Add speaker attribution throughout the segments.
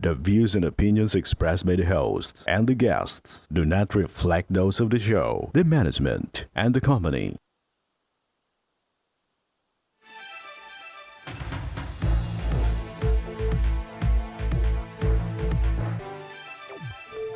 Speaker 1: The views and opinions expressed by the hosts and the guests do not reflect those of the show, the management, and the company.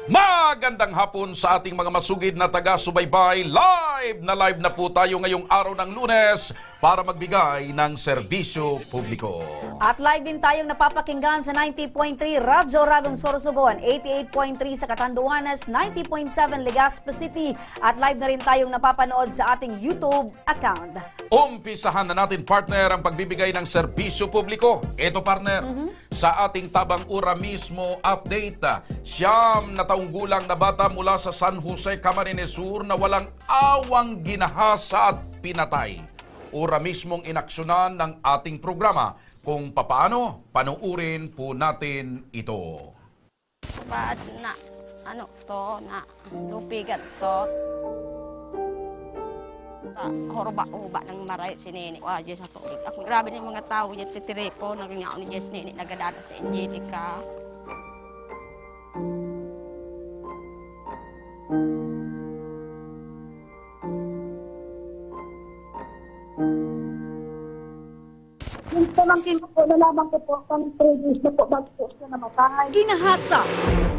Speaker 2: Magandang hapon sa ating mga masugid na taga-subaybay. Live na po tayo ngayong araw ng Lunes para magbigay ng serbisyo publiko.
Speaker 3: At live din tayong napapakinggan sa 90.3 Radyo Ragon Sorsogon, 88.3 sa Catanduanes, 90.7 Legazpi City at live na rin tayong napapanood sa ating YouTube account.
Speaker 2: Umpisahan na natin, partner, ang pagbibigay ng serbisyo publiko. Ito, partner, sa ating Tabang Ura mismo update, siyam na taong gulang na bata mula sa San Jose, Camarines Sur na walang awang ginahasa at pinatay. Ura mismong inaksyonan ng ating programa. Kung papaano, panuurin po natin ito.
Speaker 4: Ba't na, lupigat to. Horoba-uba ng maray si Nene. Waje sa tubig. Ako, grabe na yung mga tao niya titiripo. Nagingao ni Jess Nene, nagadada sa Angelica.
Speaker 5: Yung pamangkin ko po, nalaman ko po, pang 3 years na po, bago po siya namatay.
Speaker 3: Ginahasa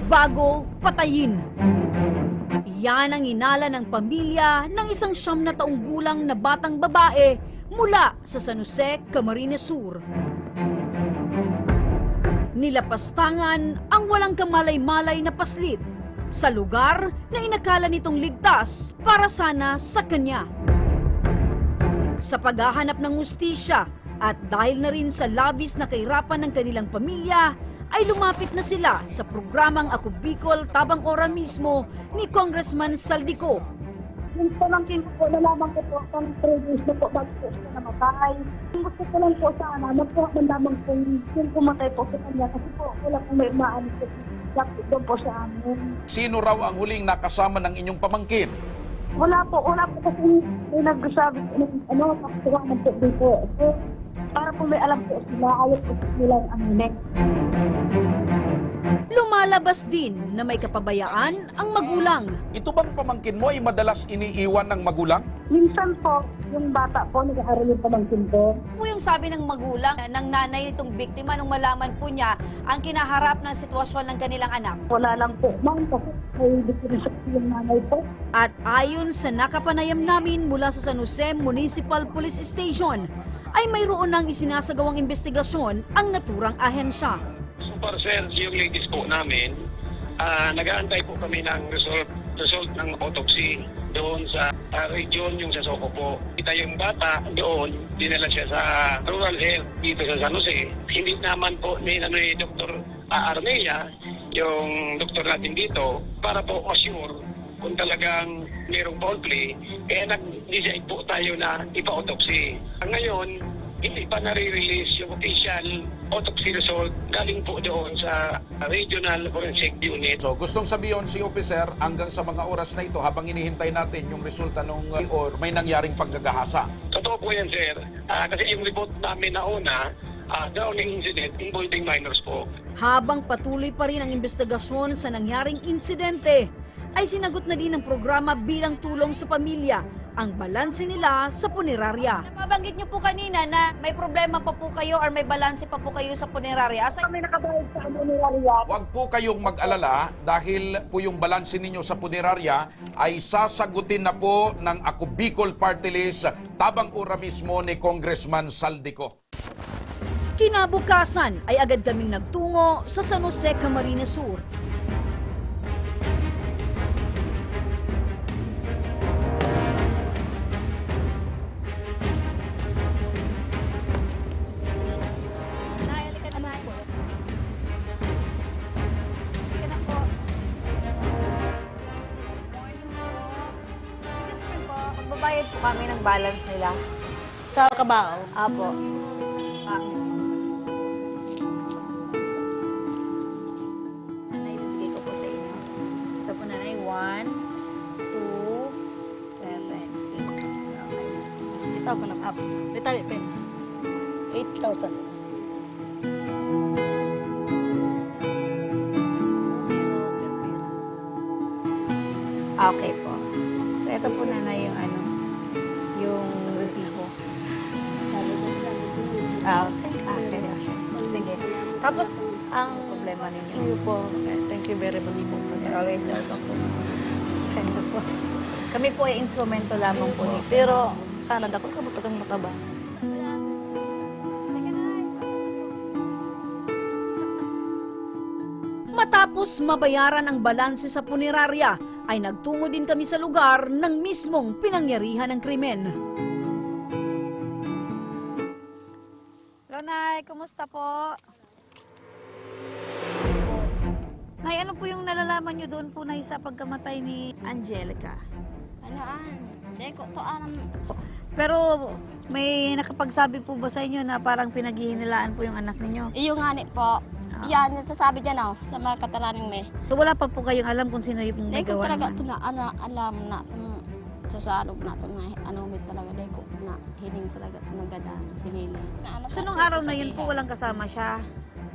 Speaker 3: bago patayin. Yan ang inala ng pamilya ng isang 9 na taong gulang na batang babae mula sa San Jose, Camarines Sur. Nilapastangan ang walang kamalay-malay na paslit sa lugar na inakala nitong ligtas para sana sa kanya. Sa paghahanap ng hustisya at dahil na rin sa labis na kahirapan ng kanilang pamilya, ay lumapit na sila sa programang Ako Bicol Tabang Ora mismo ni Congressman Saldico.
Speaker 5: Yung pamangkin ko po, nalaman ko po, pang 3 years na po, bago po siya namatay. Gusto ko lang po sana, magpuha ng lamang kung yung pumatay po sa kanya, kasi po, wala pong may umaalis ko. Doon po sa amin.
Speaker 2: Sino raw ang huling nakasama ng inyong pamangkin?
Speaker 5: Wala po kasi may nagsasabi po ng kakuha ng po dito. So, para po may alam po sila, ayaw po sila ang aminin.
Speaker 3: Lumalabas din na may kapabayaan ang magulang.
Speaker 2: Ito bang pamangkin mo ay madalas iniiwan ng magulang?
Speaker 5: Minsan po, yung bata po, nag-aaral yung pamangkin ko.
Speaker 3: Po yung sabi ng magulang ng nanay nitong biktima nung malaman po niya ang kinaharap ng sitwasyon ng kanilang anak.
Speaker 5: Wala lang po, ma'am, kasi may depression yung nanay po.
Speaker 3: At ayon sa nakapanayam namin mula sa San Jose Municipal Police Station, ay mayroon nang isinasagawang investigasyon ang naturang ahensya.
Speaker 6: Super sir, yung ladies po namin, nag-aantay po kami ng result ng autopsy doon sa region, yung sa Soco po. Kita yung bata doon, dinala siya sa rural health dito sa San Jose. Hindi naman po ni Dr. Armelia, yung doktor natin dito, para po assure kung talagang mayroong foul play, kaya nag-decide po tayo na ipa-autopsy. Ngayon, hindi pa nare-release yung official autopsy result galing po doon sa Regional Forensic Unit.
Speaker 2: So gustong sabihin si officer hanggang sa mga oras na ito habang hinihintay natin yung resulta nung or may nangyaring paggagahasa.
Speaker 6: Totoo po yan, sir. Kasi yung report namin na una, drowning incident involving minors po.
Speaker 3: Habang patuloy pa rin ang investigasyon sa nangyaring insidente, ay sinagot na din ng programa bilang tulong sa pamilya ang balanse nila sa punerarya. Napabanggit niyo po kanina na may problema pa po kayo or may balanse pa po kayo sa punerarya.
Speaker 5: Kami nakabayad sa punerarya.
Speaker 2: Huwag po kayong mag-alala dahil po yung balanse ninyo sa punerarya ay sasagutin na po ng Ako Bicol Party List Tabang Ura mismo ni Congressman Saldico.
Speaker 3: Kinabukasan ay agad kaming nagtungo sa San Jose, Camarines Sur.
Speaker 7: Magbabayad po kami ng balance nila.
Speaker 4: Sa Cabao.
Speaker 7: Apo.
Speaker 3: Nanay, bibigay ko po sa inyo. Ito po, nanay. 1, 2, 7, 8. So, okay na.
Speaker 4: Ito ako na.
Speaker 3: Up.
Speaker 4: Ito, 8,000.
Speaker 7: Okay po. So, ito po na yung yung resibo. Okay. Sige. Tapos, ang problema ninyo.
Speaker 8: Thank you po. Thank you very much po.
Speaker 7: You're always welcome po. Send po. Kami po ay instrumento lamang po nito.
Speaker 8: Pero sana dako ka matagang mataba.
Speaker 3: Matapos mabayaran ang balanse sa punerarya, ay nagtungo din kami sa lugar ng mismong pinangyarihan ng krimen.
Speaker 7: Hello, Nay. Kumusta po? Nay, ano po yung nalalaman nyo doon po, Nay, sa pagkamatay ni Angelica?
Speaker 4: Hindi ko to alam.
Speaker 7: Pero may nakapagsabi po ba sa inyo na parang pinaghihinilaan po yung anak ninyo?
Speaker 4: Iyo nga ni po. Yan, sasabi dyan sa mga kataraning may.
Speaker 7: So wala pa po kayong alam kung sino yung
Speaker 4: Hindi ko
Speaker 7: nagawa
Speaker 4: talaga
Speaker 7: naman?
Speaker 4: ito na alam na sasalog na ito na may talaga. Hindi ko na hiling talaga ito nagadaan si Nini.
Speaker 7: So nung araw na yun po walang kasama siya?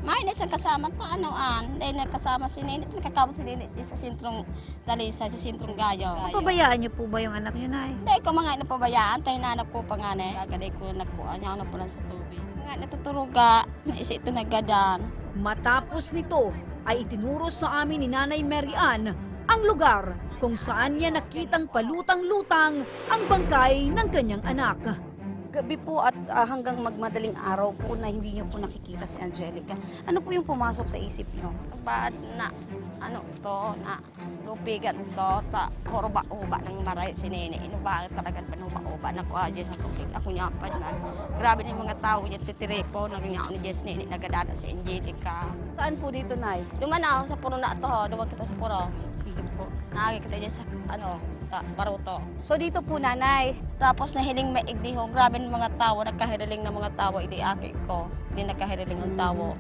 Speaker 4: May na isang kasama ta dahil nakasama si Nini. Nakakabot si Nini sa sentrong Dalisa, sa sentrong Gayo.
Speaker 7: Pabayaan niyo po ba yung anak niyo, Nay?
Speaker 4: Hindi ko mga inapabayaan. Tayo nanap ko pa nga na. Kagaday ko nakuha niya ako na pula sa tubig. Mga natuturuga, naisa ito nagadaan.
Speaker 3: Matapos nito ay itinuro sa amin ni Nanay Mary Ann ang lugar kung saan niya nakitang palutang-lutang ang bangkay ng kanyang anak.
Speaker 9: Gabi po at hanggang magmadaling araw po na hindi niyo po nakikita si Angelica. Ano po yung pumasok sa isip niyo?
Speaker 4: Baad na na lupigan to ta horoba-uba ng maray si Nene. Bakit talaga panuba-uba na ko sa tubig. Ako niya pa na. Grabe na yung mga tao niya titiripo nagingao ni Jess Nene nagadana si Angelica.
Speaker 9: Saan po dito, Nay?
Speaker 4: Dumanaw sa puro na to, duwag kita sa puro. Sige po. Nakikita niya sa baruto.
Speaker 9: So dito po, Nanay.
Speaker 4: Tapos nahiling may igdiho. Grabe ng mga tao, nagkahiriling ng mga tao, hindi aki ko. Hindi nagkahiriling ang tao.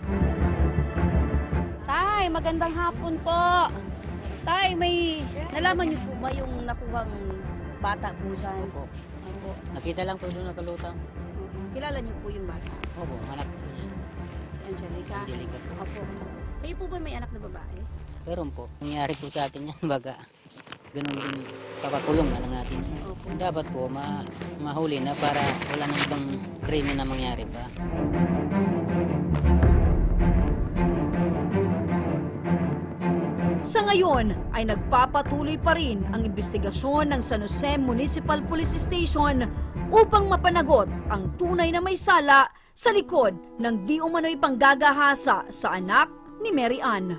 Speaker 9: Tay, magandang hapon po. Tay, may nalaman niyo po ba yung nakuhang bata po dyan?
Speaker 10: Opo. Nakita lang po doon nakalutang.
Speaker 9: Kilala niyo po yung bata?
Speaker 10: Opo, anak po.
Speaker 9: Si Angelica?
Speaker 10: Angelica po.
Speaker 9: Opo. Kayo po ba may anak na babae?
Speaker 10: Meron po. Nangyari po sa akin yan, baga. Ganun din, papakulong na lang natin.
Speaker 9: Opo.
Speaker 10: Dapat po mahuli na para wala nang ibang krimen na mangyari pa.
Speaker 3: Sa ngayon ay nagpapatuloy pa rin ang investigasyon ng San Jose Municipal Police Station upang mapanagot ang tunay na may sala sa likod ng di umano'y panggagahasa sa anak ni Mary Ann.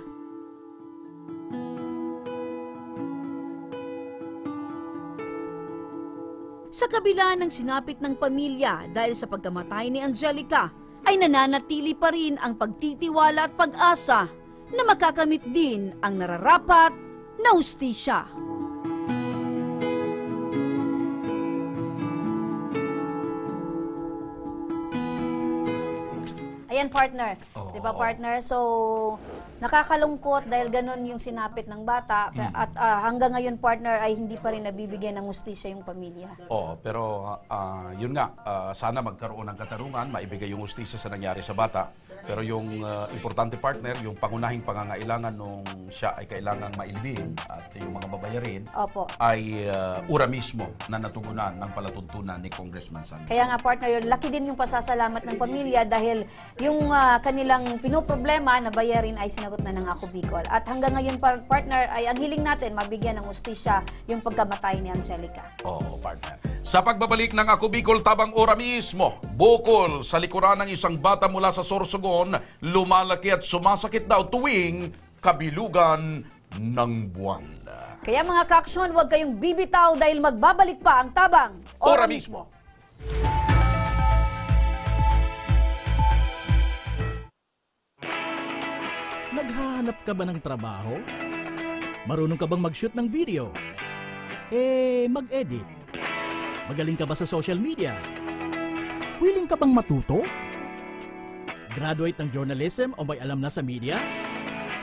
Speaker 3: Sa kabila ng sinapit ng pamilya dahil sa pagkamatay ni Angelica, ay nananatili pa rin ang pagtitiwala at pag-asa na makakamit din ang nararapat na hustisya.
Speaker 11: Ayan, partner.
Speaker 2: Oo.
Speaker 11: Di ba, partner? So, nakakalungkot dahil ganun yung sinapit ng bata. At hanggang ngayon, partner, ay hindi pa rin nabibigyan ng hustisya yung pamilya.
Speaker 2: Oo, pero yun nga, sana magkaroon ng katarungan, maibigay yung hustisya sa nangyari sa bata. Pero yung importante, partner, yung pangunahing pangangailangan nung siya ay kailangang mailbing at yung mga babayarin
Speaker 11: Opo.
Speaker 2: ay ura mismo na natugunan ng palatuntunan ni Congressman San.
Speaker 11: Kaya nga, partner, yun, laki din yung pasasalamat ng pamilya dahil yung kanilang pinoproblema na bayarin ay sinagot na ng Ako Bicol. At hanggang ngayon, partner, ay ang hiling natin mabigyan ng hustisya yung pagkamatay ni Angelica.
Speaker 2: Oo, partner. Sa pagbabalik ng Ako Bicol tabang ora mismo, bukol sa likuran ng isang bata mula sa Sorsogon, lumalaki at sumasakit daw tuwing kabilugan ng buwan.
Speaker 11: Kaya mga kaaksyon, huwag kayong bibitaw dahil magbabalik pa ang tabang
Speaker 2: Ora mismo.
Speaker 12: Naghahanap ka ba ng trabaho? Marunong ka bang mag-shoot ng video? Mag-edit? Magaling ka ba sa social media? Willing ka bang matuto? Graduate ng journalism o may alam na sa media?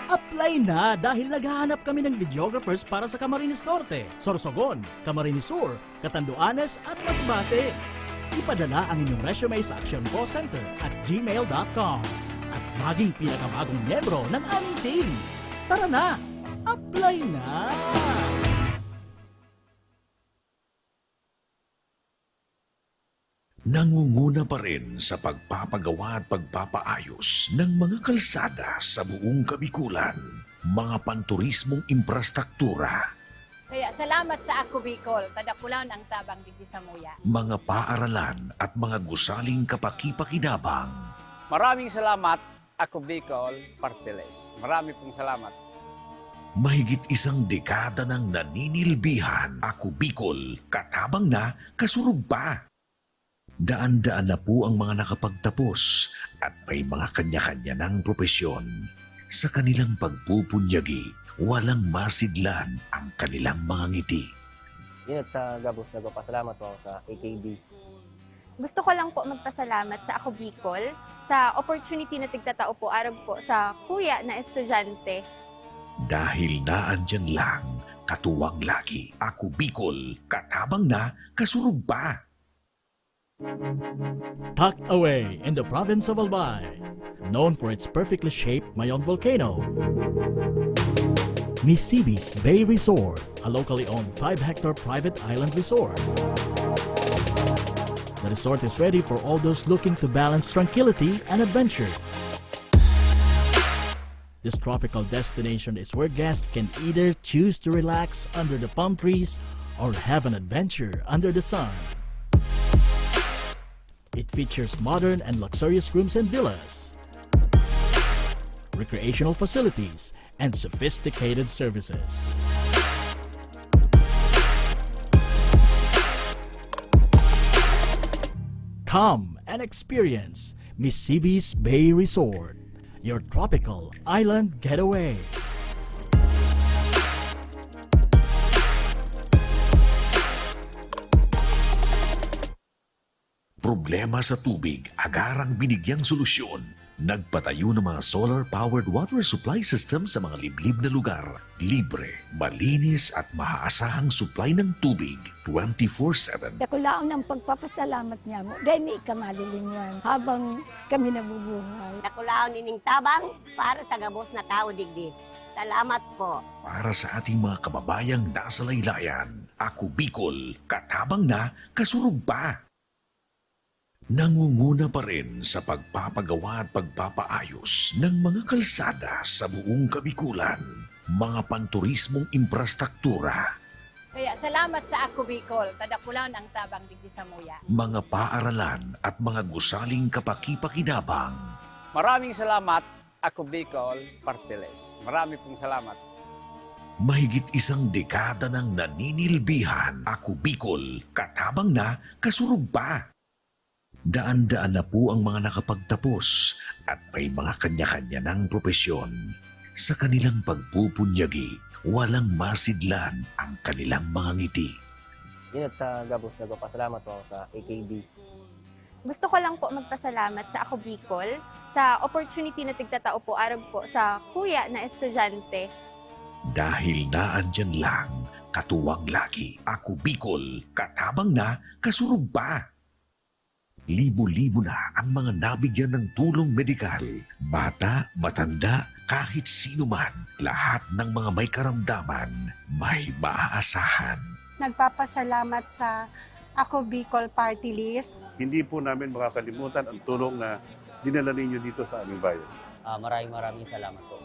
Speaker 12: Apply na dahil naghahanap kami ng videographers para sa Camarines Norte, Sorsogon, Camarines Sur, Catanduanes at Masbate. Ipadala ang inyong resume sa Action Call Center at gmail.com at maging pinakabagong miyembro ng aming team. Tara na! Apply na!
Speaker 13: Nangunguna pa rin sa pagpapagawa at pagpapaayos ng mga kalsada sa buong Kabikulan, mga panturismong infrastruktura,
Speaker 14: Kaya salamat sa Ako Bicol, kadakulan ang tabang digdi sa muya.
Speaker 13: mga paaralan at mga gusaling kapakipakinabang.
Speaker 15: Maraming salamat, Ako Bicol, Partiles. Marami pong salamat.
Speaker 13: Mahigit isang dekada ng naninilbihan, Ako Bicol, katabang na, kasurug pa. Daan-daan na po ang mga nakapagtapos at may mga kanya-kanya ng propesyon. Sa kanilang pagpupunyagi, walang masidlan ang kanilang mga ngiti.
Speaker 16: Yun sa Gabos, nagpapasalamat po ako sa AKB.
Speaker 17: Gusto ko lang po magpasalamat sa Ako Bicol sa opportunity na tigtatao po arag po sa kuya na estudyante.
Speaker 13: Dahil naandyan lang, katuwang lagi, Ako Bicol, katabang na, kasurug pa.
Speaker 12: Tucked away in the province of Albay, known for its perfectly shaped Mayon volcano, Misibis Bay Resort, a locally owned 5-hectare private island resort. The resort is ready for all those looking to balance tranquility and adventure. This tropical destination is where guests can either choose to relax under the palm trees or have an adventure under the sun. It features modern and luxurious rooms and villas, recreational facilities, and sophisticated services. Come and experience Misibis Bay Resort, your tropical island getaway.
Speaker 13: Problema sa tubig, agarang binigyang solusyon. Nagpatayo ng mga solar-powered water supply system sa mga liblib na lugar. Libre, malinis at maaasahang supply ng tubig 24/7.
Speaker 18: Dakulaon ang pagpapasalamat niya mo dahil may kamalilingan habang kami nabubuhay.
Speaker 19: Dakulaon nining tabang para sa gabos na tao digdi. Salamat po.
Speaker 13: Para sa ating mga kababayang nasa laylayan, Ako Bicol, katabang na, kasurug pa. Nangunguna pa rin sa pagpapagawa at pagpapaayos ng mga kalsada sa buong Kabikulan, mga panturismong infrastruktura,
Speaker 14: Kaya salamat sa Ako Bicol, kadakulan ang tabang digdi sa muya.
Speaker 13: mga paaralan at mga gusaling kapakipakinabang.
Speaker 15: Maraming salamat, Ako Bicol, Partiles. Marami pong salamat.
Speaker 13: Mahigit isang dekada ng naninilbihan, Ako Bicol, katabang na, kasurug pa. Daan-daan na po ang mga nakapagtapos at may mga kanya-kanya ng propesyon. Sa kanilang pagpupunyagi, walang masidlan ang kanilang mga ngiti.
Speaker 16: Yun sa Gabos, nagpapasalamat po ako sa AKB.
Speaker 17: Gusto ko lang po magpasalamat sa Ako Bicol sa opportunity na tigtatao po arag po sa kuya na estudyante.
Speaker 13: Dahil naandyan lang, katuwang lagi, Ako Bicol, katabang na, kasurug pa. Libo-libo na ang mga nabigyan ng tulong medikal. Bata, matanda, kahit sino man, lahat ng mga may karamdaman, may maaasahan.
Speaker 20: Nagpapasalamat sa Ako Bicol Party List.
Speaker 21: Hindi po namin makakalimutan ang tulong na dinala ninyo dito sa aming bayan.
Speaker 16: Maraming salamat po.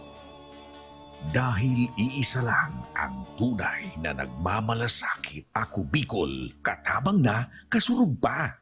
Speaker 13: Dahil iisa lang ang tunay na nagmamalasakit, Ako Bicol, katabang na, kasurug pa.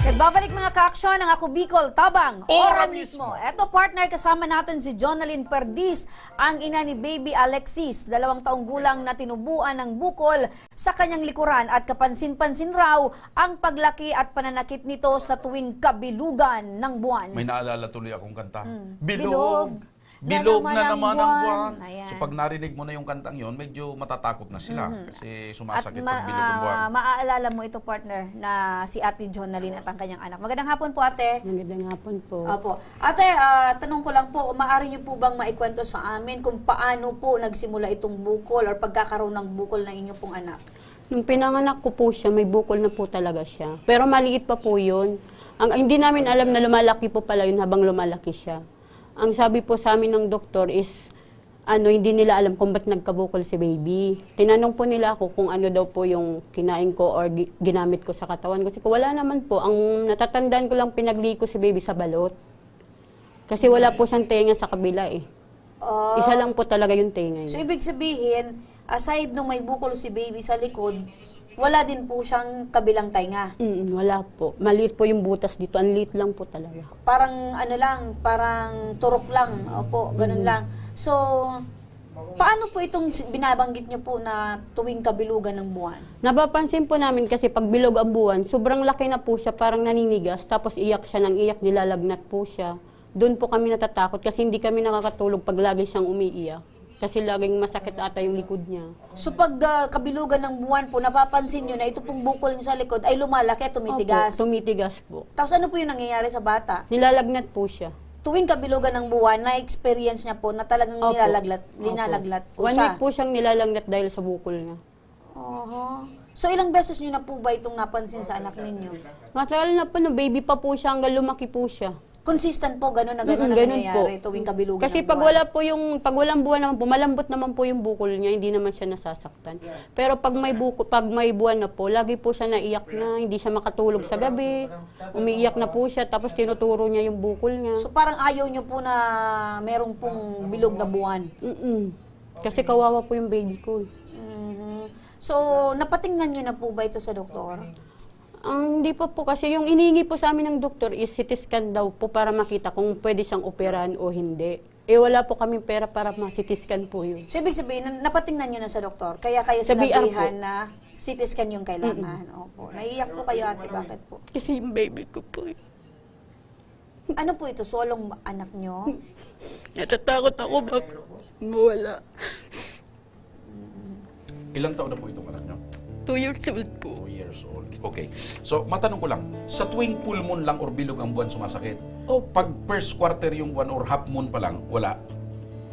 Speaker 11: Nagbabalik mga ka-aksyon ang Ako Bicol, tabang, ora mismo. Eto partner, kasama natin si Jonalyn Perdiz, ang ina ni Baby Alexis, 2 taong gulang na tinubuan ng bukol sa kanyang likuran at kapansin-pansin raw ang paglaki at pananakit nito sa tuwing kabilugan ng buwan.
Speaker 2: May naalala tuloy akong kanta.
Speaker 11: Bilog.
Speaker 2: Bilog na naman ang buwan.
Speaker 11: Ayan.
Speaker 2: So pag narinig mo na yung kantang yon, medyo matatakot na sila kasi sumasakit
Speaker 11: At
Speaker 2: pag bilog ang buwan.
Speaker 11: maaalala mo ito partner na si Ate Jonalyn at ang kanyang anak. Magandang hapon po ate.
Speaker 18: Magandang hapon po.
Speaker 11: Opo. Ate, tanong ko lang po, maaari niyo po bang maikwento sa amin kung paano po nagsimula itong bukol or pagkakaroon ng bukol ng inyong pong anak?
Speaker 22: Nung pinanganak ko po siya, may bukol na po talaga siya. Pero maliit pa po yun. Hindi namin alam na lumalaki po pala yun habang lumalaki siya. Ang sabi po sa amin ng doktor is, hindi nila alam kung ba't nagkabukol si baby. Tinanong po nila ako kung ano daw po yung kinain ko or ginamit ko sa katawan ko. Kasi wala naman po. Ang natatandaan ko lang pinagliko si baby sa balot. Kasi wala po siyang tenga sa kabila eh. Isa lang po talaga yung tenga
Speaker 11: So,
Speaker 22: niya.
Speaker 11: ibig sabihin, aside nung may bukol si baby sa likod, wala din po siyang kabilang tainga.
Speaker 22: Wala po. Maliit po yung butas dito. Ang liit lang po talaga.
Speaker 11: Parang parang turok lang. Opo, ganun lang. So, paano po itong binabanggit niyo po na tuwing kabilugan ng buwan?
Speaker 22: Napapansin po namin kasi pag bilog ang buwan, sobrang laki na po siya, parang naninigas, tapos iyak siya ng iyak, nilalagnat po siya. Doon po kami natatakot kasi hindi kami nakakatulog pag lagi siyang umiiyak. Kasi laging masakit ata yung likod niya.
Speaker 11: So pag kabilugan ng buwan po, napapansin nyo na ito pong bukol niya sa likod ay lumalaki, tumitigas.
Speaker 22: Opo, tumitigas po.
Speaker 11: Tapos ano po yung nangyayari sa bata?
Speaker 22: Nilalagnat po siya.
Speaker 11: Tuwing kabilugan ng buwan, na-experience niya po na talagang nilalaglat po
Speaker 22: 1
Speaker 11: siya.
Speaker 22: week po siyang nilalagnat dahil sa bukol niya.
Speaker 11: So ilang beses nyo na po ba itong napansin sa anak ninyo?
Speaker 22: Matagal na po, no, baby pa po siya hanggang lumaki po siya.
Speaker 11: Consistent po, gano'n na gano'n ang
Speaker 22: Ganun
Speaker 11: nangyayari
Speaker 22: po.
Speaker 11: tuwing kabilugan
Speaker 22: Kasi
Speaker 11: ng buwan?
Speaker 22: pag walang buwan naman po, malambot naman po yung bukol niya, hindi naman siya nasasaktan. Pero pag may buwan na po, lagi po siya naiyak na, hindi siya makatulog sa gabi, umiiyak na po siya, tapos tinuturo niya yung bukol niya.
Speaker 11: So parang ayaw nyo po na merong pong bilog na buwan?
Speaker 22: Kasi kawawa po yung baby ko.
Speaker 11: So, napatingnan nyo na po ba ito sa doktor?
Speaker 22: Hindi pa po kasi yung inihingi po sa amin ng doktor is CT scan daw po para makita kung pwede siyang operahan o hindi. Wala po kami pera para ma-CT scan po yun.
Speaker 11: So, ibig sabihin, napatingnan nyo na sa doktor? Kaya kayo
Speaker 22: Sa BR
Speaker 11: sinabihan
Speaker 22: po.
Speaker 11: na CT scan yung kailangan? Opo. Naiiyak po kayo, ate. Bakit po?
Speaker 22: Kasi yung baby ko po.
Speaker 11: Ano po ito? Solong anak nyo?
Speaker 22: Natatakot ako bak mawala.
Speaker 2: Ilang taon na po itong anak nyo?
Speaker 22: 2 years old po.
Speaker 2: 2 years old. Okay. So, matanong ko lang, sa tuwing full moon lang or bilog ang buwan sumasakit? O pag first quarter yung buwan or half moon pa lang, wala?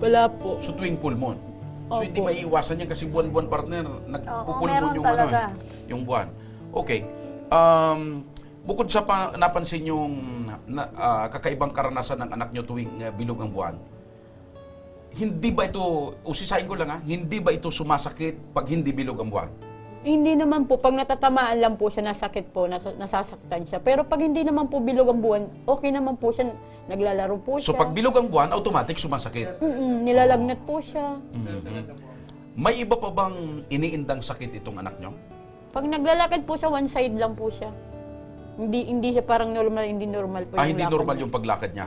Speaker 22: Wala po.
Speaker 2: So, tuwing full moon? So, hindi may iwasan yan kasi buwan-buwan partner, nagpupul moon
Speaker 11: meron
Speaker 2: yung,
Speaker 11: talaga.
Speaker 2: Yung buwan. Okay. Bukod sa napansin yung kakaibang karanasan ng anak nyo tuwing bilog ang buwan, hindi ba ito, usisahin ko lang hindi ba ito sumasakit pag hindi bilog ang buwan?
Speaker 22: Hindi naman po. Pag natatamaan lang po siya, nasakit po, nasasaktan siya. Pero pag hindi naman po bilog ang buwan, okay naman po siya, naglalaro po siya.
Speaker 2: So pag bilog ang buwan, automatic sumasakit?
Speaker 22: Nilalagnat po siya.
Speaker 2: May iba pa bang iniindang sakit itong anak nyo?
Speaker 22: Pag naglalakad po siya, one side lang po siya. Hindi siya parang normal, hindi normal po yung
Speaker 2: Hindi
Speaker 22: lakad
Speaker 2: normal
Speaker 22: niya.
Speaker 2: yung paglakad niya?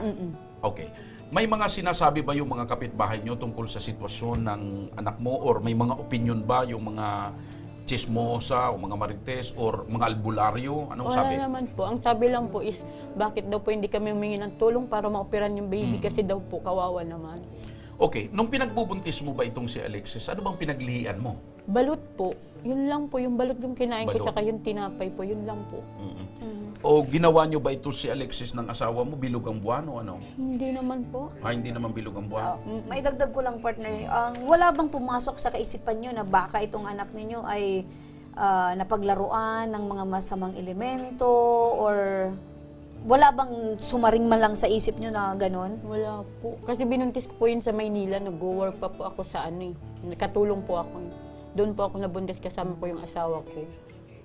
Speaker 2: Okay. May mga sinasabi ba yung mga kapitbahay nyo tungkol sa sitwasyon ng anak mo or may mga opinion ba yung mga chismosa o mga marites or mga albularyo? Anong
Speaker 22: Wala
Speaker 2: sabi?
Speaker 22: naman po. Ang sabi lang po is, bakit daw po hindi kami humingi ng tulong para maoperan yung baby kasi daw po kawawa naman.
Speaker 2: Okay. Nung pinagbubuntis mo ba itong si Alexis, ano bang pinaglihian mo?
Speaker 22: Balot po. Yun lang po. Yung balot yung kinain ko,
Speaker 2: Balot.
Speaker 22: tsaka yung tinapay po. Yun lang po.
Speaker 2: O ginawa nyo ba ito si Alexis ng asawa mo, bilog ang buwan o ano?
Speaker 22: Hindi naman po.
Speaker 2: Hindi naman bilog ang buwan.
Speaker 11: May dagdag ko lang, partner. Wala bang pumasok sa kaisipan nyo na baka itong anak ninyo ay napaglaruan ng mga masamang elemento or wala bang sumaring man lang sa isip nyo na gano'n?
Speaker 22: Wala po. Kasi binuntis ko po yun sa Maynila. Nag-work pa po ako sa Nakatulong po ako. Doon po ako nabuntis kasama ko yung asawa ko.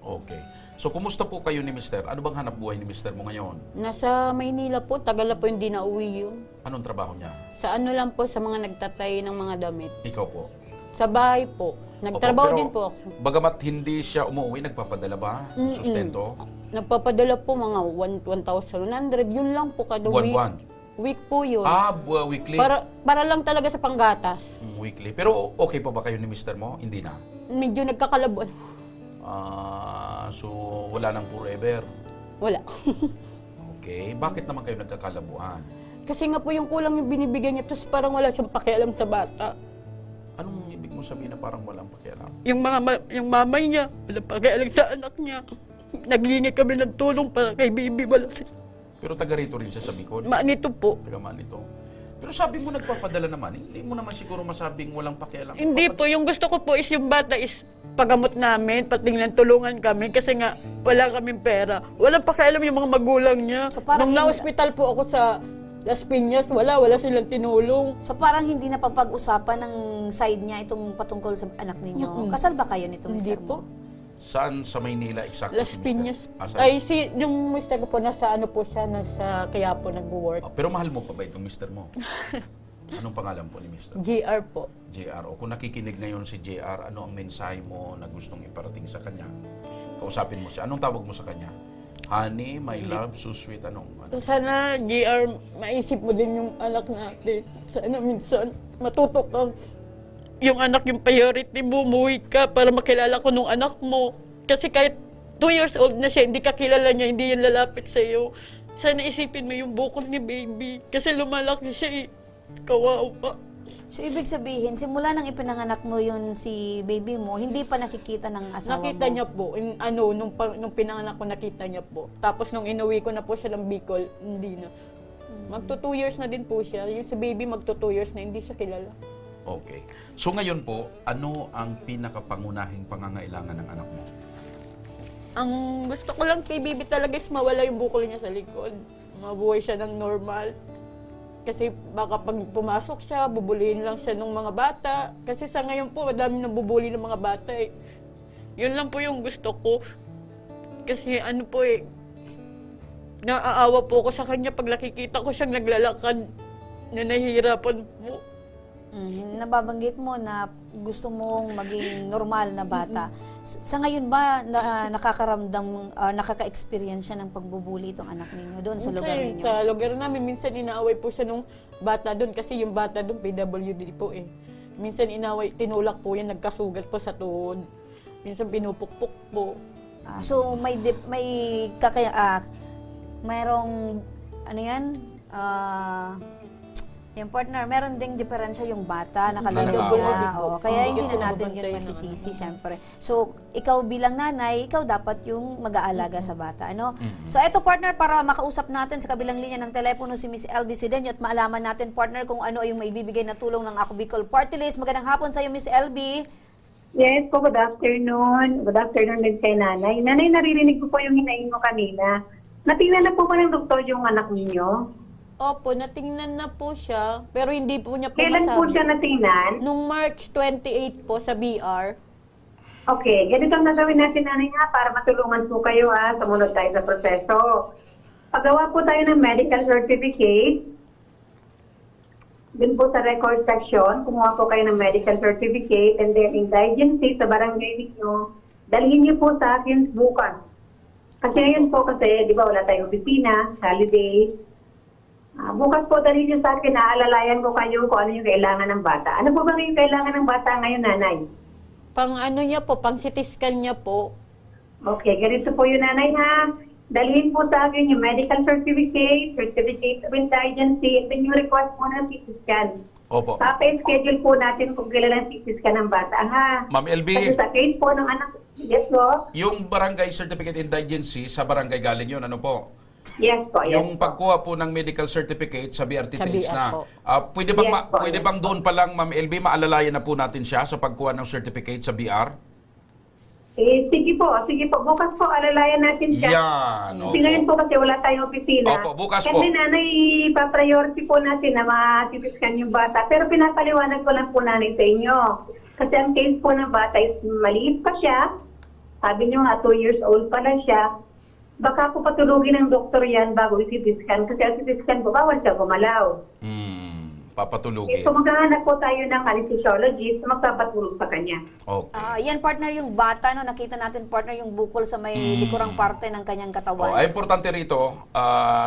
Speaker 2: Okay. So, kumusta po kayo ni Mister? Ano bang hanap buhay ni Mister mo ngayon?
Speaker 22: Nasa Maynila po. Tagal na po hindi nauwi yun.
Speaker 2: Anong trabaho niya?
Speaker 22: Sa lang po, sa mga nagtatay ng mga damit.
Speaker 2: Ikaw po?
Speaker 22: Sa bahay po. Nagtrabaho
Speaker 2: Pero
Speaker 22: din po ako.
Speaker 2: Bagamat hindi siya umuwi, nagpapadala ba? Sustento?
Speaker 22: Nagpapadala po mga 1,100. Yun lang po kada week.
Speaker 2: Buwan-buwan?
Speaker 22: Week po yun.
Speaker 2: Weekly?
Speaker 22: Para lang talaga sa panggatas.
Speaker 2: Weekly. Pero okay pa ba kayo ni Mister mo? Hindi na?
Speaker 22: Medyo nagkakalabuan.
Speaker 2: So, wala nang forever?
Speaker 22: Wala.
Speaker 2: Okay. Bakit naman kayo nagkakalabuan?
Speaker 22: Kasi nga po yung kulang yung binibigyan niya, tapos parang wala siyang pakialam sa bata.
Speaker 2: Anong ibig mo sabihin na parang walang pakialam?
Speaker 22: Yung mamay niya, walang pakialam sa anak niya. Naghihingi kami ng tulong para kay baby Balas.
Speaker 2: Pero taga rito rin siya sa Bicol?
Speaker 22: Manito po.
Speaker 2: Taga Manito. Pero sabi mo nagpapadala naman, hindi mo naman siguro masabing walang pakialam.
Speaker 22: Hindi po, yung gusto ko po is yung bata is pagamot namin, patingnan, tulungan kami kasi nga wala kaming pera. Walang pakialam yung mga magulang niya.
Speaker 11: So, parang
Speaker 22: Nung na-hospital po ako sa Las Piñas, wala silang tinulong.
Speaker 11: So parang hindi na papag-usapan ng side niya itong patungkol sa anak ninyo. Kasal ba kayo nitong
Speaker 22: Hindi
Speaker 11: mister
Speaker 22: po.
Speaker 11: mo?
Speaker 2: Saan sa Maynila exactly
Speaker 22: Las
Speaker 2: si
Speaker 22: Piñas.
Speaker 2: Mister?
Speaker 22: Ay, yung mister ko po, nasa ano po siya, nasa Quiapo nag-work.
Speaker 2: Pero mahal mo pa ba itong mister mo? Anong pangalan po ni mister?
Speaker 22: GR po.
Speaker 2: JR. O kung nakikinig ngayon si JR, ano ang mensahe mo na gustong iparating sa kanya? Kausapin mo siya. Anong tawag mo sa kanya? Honey, my love, so sweet, anong?
Speaker 22: Sana, GR, maisip mo din yung anak natin. Sana minsan matuto kang yung anak yung priority mo, umuwi ka para makilala ko nung anak mo. Kasi kahit 2 years old na siya, hindi ka kilala niya, hindi yan lalapit sa'yo. Sana isipin mo yung bukol ni baby. Kasi lumalaki siya eh. Kawawa.
Speaker 11: So ibig sabihin, simula nang ipinanganak mo yun si baby mo, hindi pa nakikita ng asawa
Speaker 22: Nakita
Speaker 11: mo?
Speaker 22: niya po, nung pinanganak ko nakita niya po. Tapos nung inuwi ko na po siya ng Bicol, hindi na. Magto 2 years na din po siya. Yung si baby magto 2 years na hindi siya kilala.
Speaker 2: Okay. So ngayon po, ano ang pinakapangunahing pangangailangan ng anak mo?
Speaker 22: Ang gusto ko lang kay baby talaga is mawala yung bukol niya sa likod. Mabuhay siya ng normal. Kasi baka pag pumasok siya, bubulihin lang siya ng mga bata. Kasi sa ngayon po, madami nabubuli ng mga bata eh. Yun lang po yung gusto ko. Kasi ano po eh, naaawa po ako sa kanya pag nakikita ko siyang naglalakad na nahihirapan po.
Speaker 11: Nababanggit mo na gusto mong maging normal na bata. Sa ngayon ba nakakaramdam, nakaka-experience siya ng pagbubuli itong anak ninyo doon sa lugar ninyo?
Speaker 22: Sa lugar namin, minsan inaaway po siya nung bata doon kasi yung bata doon, PWD po eh. Minsan inaway, tinulak po yan, nagkasugat po sa tuhod. Minsan pinupukpok po.
Speaker 11: So mayroong ano yan? Yung partner, meron ding diferensya yung bata, nakalago na. Kaya hindi na natin yun masisisi, siyempre. So, ikaw bilang nanay, ikaw dapat yung mag-aalaga sa bata. Ano? So, eto partner, para makausap natin sa kabilang linya ng telepono si Miss LB Sidenio at maalaman natin, partner, kung ano yung maibibigay na tulong ng Ako Bicol Party List. Magandang hapon sa iyo, Miss LB.
Speaker 1: Yes po, good afternoon. Good afternoon din kay nanay. Nanay, naririnig ko po yung hinaing mo kanina. Natingnan na po ba ng doktor yung anak ninyo?
Speaker 22: Opo, natingnan na po siya, pero hindi po niya po
Speaker 1: Kailan
Speaker 22: masabi.
Speaker 1: po siya natingnan?
Speaker 22: Nung March 28 po sa BR.
Speaker 1: Okay, ganito ang gagawin natin, nanay, ha, para matulungan po kayo, ha, sumunod tayo sa proseso. Paggawa po tayo ng medical certificate, din po sa record section, kumuha po kayo ng medical certificate, and then indigency sa barangay ninyo, dalhin niyo po sa akin bukas. Kasi ngayon po, kasi, di ba, wala tayong opisina, holiday. Bukas po dali niyo sa akin, naalalayan ko kayo kung ano yung kailangan ng bata. Ano po ba yung kailangan ng bata ngayon, nanay?
Speaker 22: Pang ano niya po, pang CT scan niya po.
Speaker 1: Okay, ganito po yun, nanay, ha. Dalhin po sa akin yung medical certificate, certificate of indigency, and then yung request po ng CT scan.
Speaker 2: Opo.
Speaker 1: Papa-schedule po natin kung kailan ang CT scan ng bata, ha.
Speaker 2: Ma'am LB,
Speaker 1: Kasi sa case po ng anak, yes po.
Speaker 2: yung barangay certificate indigency, sa barangay galing yun, ano po?
Speaker 1: Yes po, yes
Speaker 2: Yung pagkuha po ng medical certificate sa BRT
Speaker 1: Sa
Speaker 2: Tails
Speaker 1: BR
Speaker 2: na.
Speaker 1: po.
Speaker 2: Pwede bang,
Speaker 1: Yes po,
Speaker 2: pwede
Speaker 1: yes
Speaker 2: bang doon pa lang, Ma'am LB, maalalayan na po natin siya sa pagkuha ng certificate sa BR?
Speaker 1: Sige po. Bukas po, alalayan natin siya.
Speaker 2: Yan,
Speaker 1: Kasi
Speaker 2: opo.
Speaker 1: ngayon po kasi wala tayong opisina.
Speaker 2: Opo, bukas
Speaker 1: Kasi
Speaker 2: po.
Speaker 1: nanay, pa-priority po natin na matipiskan yung bata. Pero pinapaliwanag ko lang po nanay sa inyo. Kasi ang case po ng bata is maliit pa siya. Sabi niyo nga, 2 years old pa lang siya. Baka po patulugin ng doktor yan bago isi-scan. Kasi ang isi-scan po, bawal siya gumalaw.
Speaker 2: Papatulugin.
Speaker 1: So maghahanap po tayo ng anesthesiologist na magpapatulog sa kanya.
Speaker 2: Okay.
Speaker 11: Yan partner yung bata, no? Nakita natin partner yung bukol sa may likurang parte ng kanyang katawan.
Speaker 2: Ay importante rito,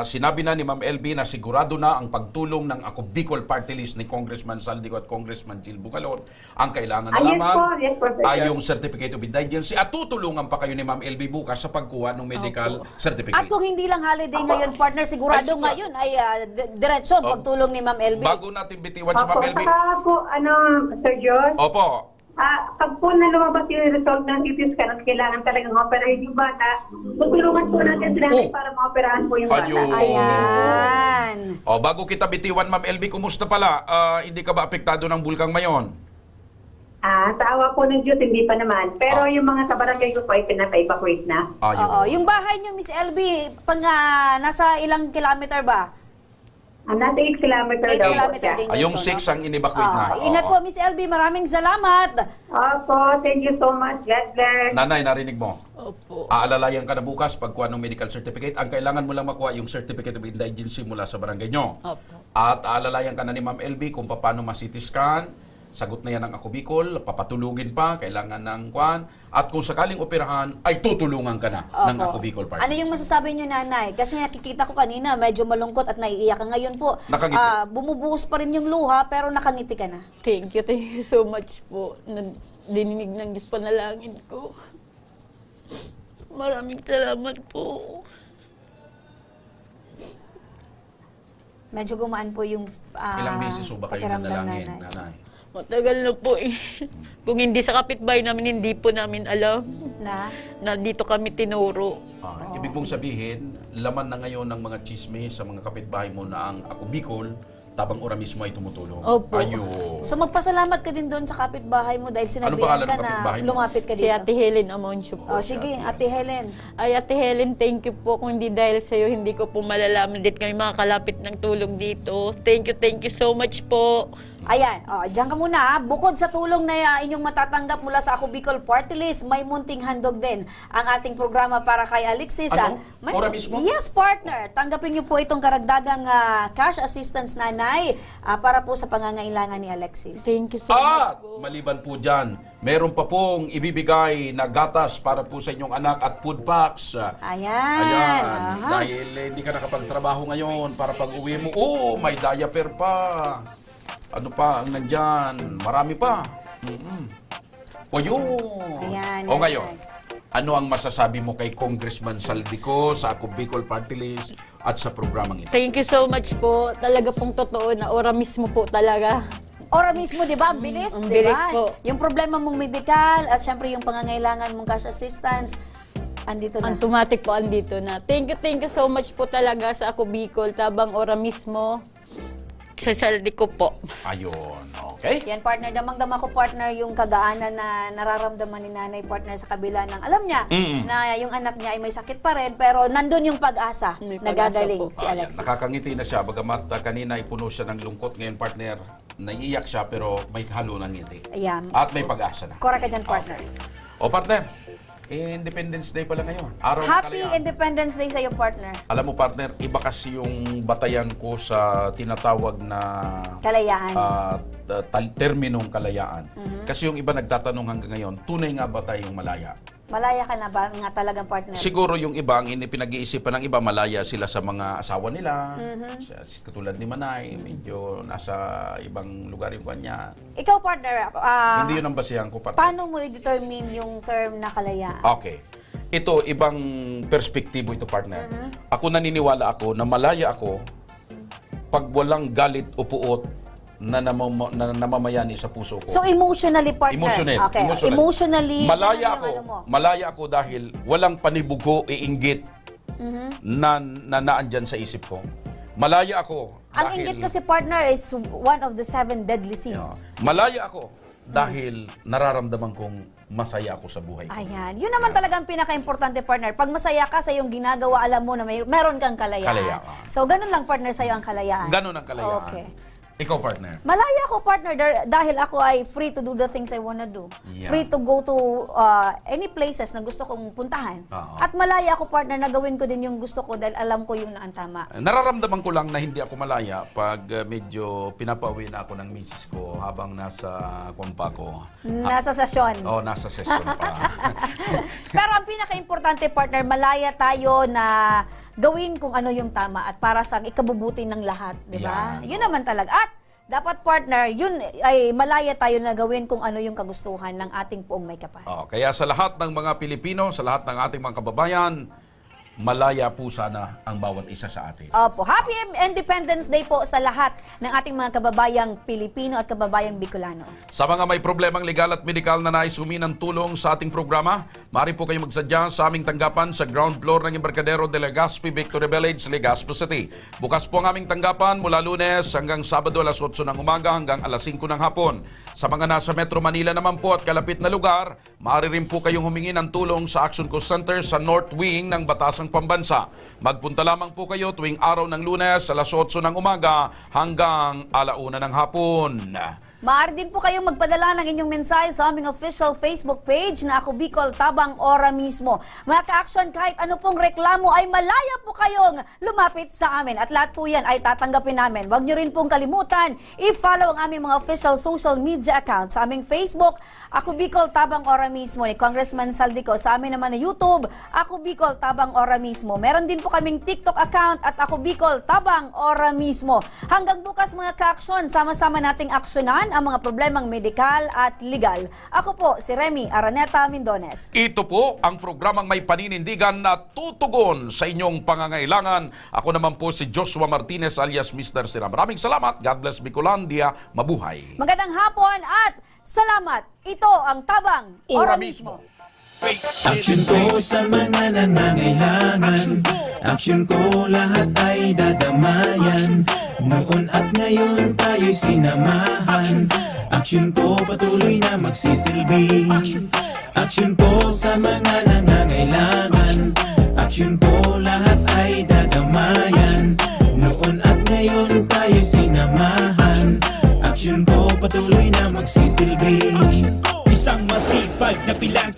Speaker 2: sinabi na ni Ma'am LB na sigurado na ang pagtulong ng Ako Bicol Party List ni Congressman Saldico at Congressman Jill Bugalon. Ang kailangan na lamang ay yung Certificate of Indigency at tutulungan pa kayo ni Ma'am LB bukas sa pagkuha ng medical certificate.
Speaker 11: At kung hindi lang holiday ngayon, partner, sigurado ngayon ay diretso ang pagtulong ni Ma'am LB.
Speaker 2: Bago natin bitiwan si Ma'am LB.
Speaker 1: Saka po, Sir John?
Speaker 2: Opo.
Speaker 1: Pag po na lumabas yung result ng CT scan at kailangan talagang operahin yung bata, tutulungan po natin sila para ma-operahan po yung bata.
Speaker 11: Ayan.
Speaker 2: Bago kita bitiwan, Ma'am LB, kumusta pala? Hindi ka ba apektado ng bulkang Mayon?
Speaker 1: Sa awa po ng Diyos, hindi pa naman. Pero yung mga sa barangay ko po ay pinapa-evacuate na.
Speaker 11: Oo. Yung bahay niyo, Miss LB, nasa ilang kilometer ba?
Speaker 1: Nasa 8 kilometer
Speaker 11: 8
Speaker 1: daw po
Speaker 11: kilometer
Speaker 1: siya.
Speaker 11: din.
Speaker 2: Yung 6 ang inevacuate na.
Speaker 11: Ingat po, Miss LB. Maraming salamat.
Speaker 1: Opo, thank you so much. God bless.
Speaker 2: Nanay, narinig mo?
Speaker 22: Opo.
Speaker 2: Aalalayan ka na bukas pagkuha ng medical certificate. Ang kailangan mo lang makuha yung certificate of indigency mula sa barangay nyo.
Speaker 22: Opo.
Speaker 2: At aalalayan ka na ni Ma'am LB kung paano ma-CT scan. Sagot na yan ng Ako Bicol, papatulugin pa, kailangan ng kwan. At kung sakaling operahan, ay tutulungan ka na ng Ako Bicol Party.
Speaker 11: Ano yung masasabi niyo, Nanay? Kasi nakikita ko kanina, medyo malungkot at naiiyak ka. Ngayon po,
Speaker 2: Nakangiti.
Speaker 11: bumubuhos pa rin yung luha, pero nakangiti ka na.
Speaker 22: Thank you so much po. Dininig ng Diyos panalangin ko. Maraming salamat po.
Speaker 11: Medyo gumaan po yung
Speaker 2: Ilang beses ba kayo
Speaker 11: pakiramdam,
Speaker 2: nanalangin, Nanay?
Speaker 22: Matagal na po eh. Kung hindi sa kapitbahay namin, hindi po namin alam na dito kami tinuro.
Speaker 2: Ibig mong sabihin, laman na ngayon ng mga chismis sa mga kapitbahay mo na ang Ako Bicol, Tabang Ora mismo ay tumutulong.
Speaker 22: Opo.
Speaker 2: Ayun.
Speaker 11: So magpasalamat ka din doon sa kapitbahay mo dahil
Speaker 2: Ano
Speaker 11: sinabihan
Speaker 2: pangalan
Speaker 11: ka
Speaker 2: ng
Speaker 11: na
Speaker 2: kapitbahay mo?
Speaker 11: lumapit ka
Speaker 22: Si
Speaker 11: dito.
Speaker 22: Ate Helen Amoncio po.
Speaker 11: Oh, sige, Ate Helen.
Speaker 22: Ay, Ate Helen, thank you po. Kung hindi dahil sa'yo, hindi ko po malalaman din kami makakalapit ng tulong dito. Thank you so much po.
Speaker 11: Ayan, diyan ka muna ha. Bukod sa tulong na inyong matatanggap mula sa Ako Bicol Party List, may munting handog din ang ating programa para kay Alexis.
Speaker 2: Ano?
Speaker 11: May,
Speaker 2: Ora mismo?
Speaker 11: Yes, partner. Tanggapin niyo po itong karagdagang cash assistance, Nanay, para po sa pangangailangan ni Alexis.
Speaker 22: Thank you so
Speaker 2: At maliban po dyan, meron pa pong ibibigay na gatas para po sa inyong anak at food packs.
Speaker 11: Ayan. Aha.
Speaker 2: Dahil hindi ka nakapagtrabaho ngayon para pag uwi mo, may diaper pa. Ano pa ang nandyan? Marami pa. O yun.
Speaker 11: Ayan,
Speaker 2: O ngayon, ano ang masasabi mo kay Congressman Saldico sa Ako Bicol Party List at sa programang ito?
Speaker 22: Thank you so much po. Talaga pong totoo na ora mismo po talaga.
Speaker 11: Ora mismo, di ba? Ang bilis,
Speaker 22: ang
Speaker 11: di
Speaker 22: bilis
Speaker 11: ba?
Speaker 22: po.
Speaker 11: Yung problema mong medical at syempre yung pangangailangan mong cash assistance, andito na.
Speaker 22: Automatic po andito na. Thank you so much po talaga sa Ako Bicol. Tabang ora mismo. Sa Saldico po.
Speaker 2: Ayun, okay.
Speaker 11: Yan, partner. Damang-dama ko, partner, yung kagaanan na nararamdaman ni Nanay, partner, sa kabila ng alam niya na yung anak niya ay may sakit pa rin, pero nandun yung pag-asa na gagaling si Alexis.
Speaker 2: Nakakangiti na siya, bagamat kanina ipuno siya ng lungkot. Ngayon, partner, naiiyak siya pero may halo ng ngiti.
Speaker 11: Ayan.
Speaker 2: At may pag-asa na.
Speaker 11: Correct ka dyan, partner.
Speaker 2: O partner, Independence Day pala ngayon. Araw ng
Speaker 11: Happy
Speaker 2: Kalayaan.
Speaker 11: Independence Day sa'yo, partner.
Speaker 2: Alam mo, partner, iba kasi yung batayan ko sa tinatawag na
Speaker 11: Kalayaan.
Speaker 2: terminong kalayaan. Kasi yung iba nagtatanong hanggang ngayon, tunay nga ba tayong malaya?
Speaker 11: Malaya ka na ba nga talagang, partner?
Speaker 2: Siguro yung iba, ang pinag-iisipan ng iba, malaya sila sa mga asawa nila. Katulad ni Manay, medyo nasa ibang lugar yung kanya.
Speaker 11: Ikaw, partner,
Speaker 2: Hindi yun ang basihan ko, partner.
Speaker 11: paano mo i-determine yung term na kalayaan?
Speaker 2: Okay. Ito, ibang perspektibo ito, partner. Ako naniniwala ako na malaya ako pag walang galit o puot na namamayani sa puso ko.
Speaker 11: So, emotionally, partner?
Speaker 2: Emotionally.
Speaker 11: Okay. Emotionally,
Speaker 2: Malaya
Speaker 11: ganun
Speaker 2: ako.
Speaker 11: yung ano mo.
Speaker 2: Malaya ako dahil walang panibugo, iinggit na naandyan sa isip ko. Malaya ako
Speaker 11: Ang
Speaker 2: dahil...
Speaker 11: inggit kasi, partner, is one of the 7 deadly sins.
Speaker 2: Malaya ako dahil nararamdaman kong masaya ako sa buhay ko.
Speaker 11: Ayan. Yun naman talaga ang pinaka-importante, partner. Pag masaya ka sa iyong ginagawa, alam mo na meron kang kalayaan.
Speaker 2: Kalayaan.
Speaker 11: So, ganun lang, partner, sa iyo ang kalayaan.
Speaker 2: Ganun ang kalayaan.
Speaker 11: Okay.
Speaker 2: Ikaw, partner.
Speaker 11: Malaya ako, partner, dahil ako ay free to do the things I wanna do.
Speaker 2: Yeah.
Speaker 11: Free to go to any places na gusto kong puntahan. At malaya ako, partner, na gawin ko din yung gusto ko dahil alam ko yung ang tama.
Speaker 2: Nararamdaman ko lang na hindi ako malaya pag medyo pinapauwi na ako ng misis ko habang nasa kompa ko.
Speaker 11: Nasa sesyon.
Speaker 2: Nasa session pa.
Speaker 11: Pero ang pinaka-importante, partner, malaya tayo na gawin kung ano yung tama at para sa ikabubuti ng lahat, di ba? Yun naman talaga. At dapat, partner, yun ay malaya tayo na gawin kung ano yung kagustuhan ng ating poong may kapal.
Speaker 2: Kaya sa lahat ng mga Pilipino, sa lahat ng ating mga kababayan, malaya po sana ang bawat isa sa atin.
Speaker 11: Opo. Happy Independence Day po sa lahat ng ating mga kababayang Pilipino at kababayang Bicolano.
Speaker 2: Sa mga may problemang legal at medikal na nais humingi ng tulong sa ating programa, maaari po kayo magsadya sa aming tanggapan sa ground floor ng Embarcadero de Legazpi, Victory Village, Legazpi City. Bukas po ang aming tanggapan mula Lunes hanggang Sabado alas 8 ng umaga hanggang alas 5 ng hapon. Sa mga nasa Metro Manila naman po at kalapit na lugar, maaari rin po kayong humingi ng tulong sa Action Call Center sa North Wing ng Batasang Pambansa. Magpunta lamang po kayo tuwing araw ng Lunes alas 8 ng umaga hanggang 1:00 ng hapon.
Speaker 11: Maaari din po kayong magpadala ng inyong mensahe sa aming official Facebook page na Ako Bicol Tabang Ora mismo. Mga ka-action, kahit ano pong reklamo ay malaya po kayong lumapit sa amin. At lahat po yan ay tatanggapin namin. Huwag nyo rin pong kalimutan, i-follow ang aming mga official social media account sa aming Facebook, Ako Bicol Tabang Ora mismo ni Congressman Saldico. Sa amin naman na YouTube, Ako Bicol Tabang Ora mismo. Meron din po kaming TikTok account at Ako Bicol Tabang Ora mismo. Hanggang bukas mga ka-action, sama-sama nating aksyonan ang mga problemang medikal at legal. Ako po si Remy Araneta Mindones.
Speaker 2: Ito po ang programang may paninindigan na tutugon sa inyong pangangailangan. Ako naman po si Joshua Martinez alias Mr. Sira. Maraming salamat. God bless Bicolandia. Mabuhay.
Speaker 11: Magandang hapon at salamat. Ito ang Tabang Ora mismo.
Speaker 5: Action ko sa mga nangangailangan. Action ko lahat ay dadamayan. Noon at ngayon tayo'y sinamahan. Action ko patuloy na magsisilbi. Action ko sa mga nangangailangan. Action ko lahat ay dadamayan. Noon at ngayon tayo'y sinamahan. Action ko patuloy na magsisilbi.
Speaker 6: Isang masipag na pilang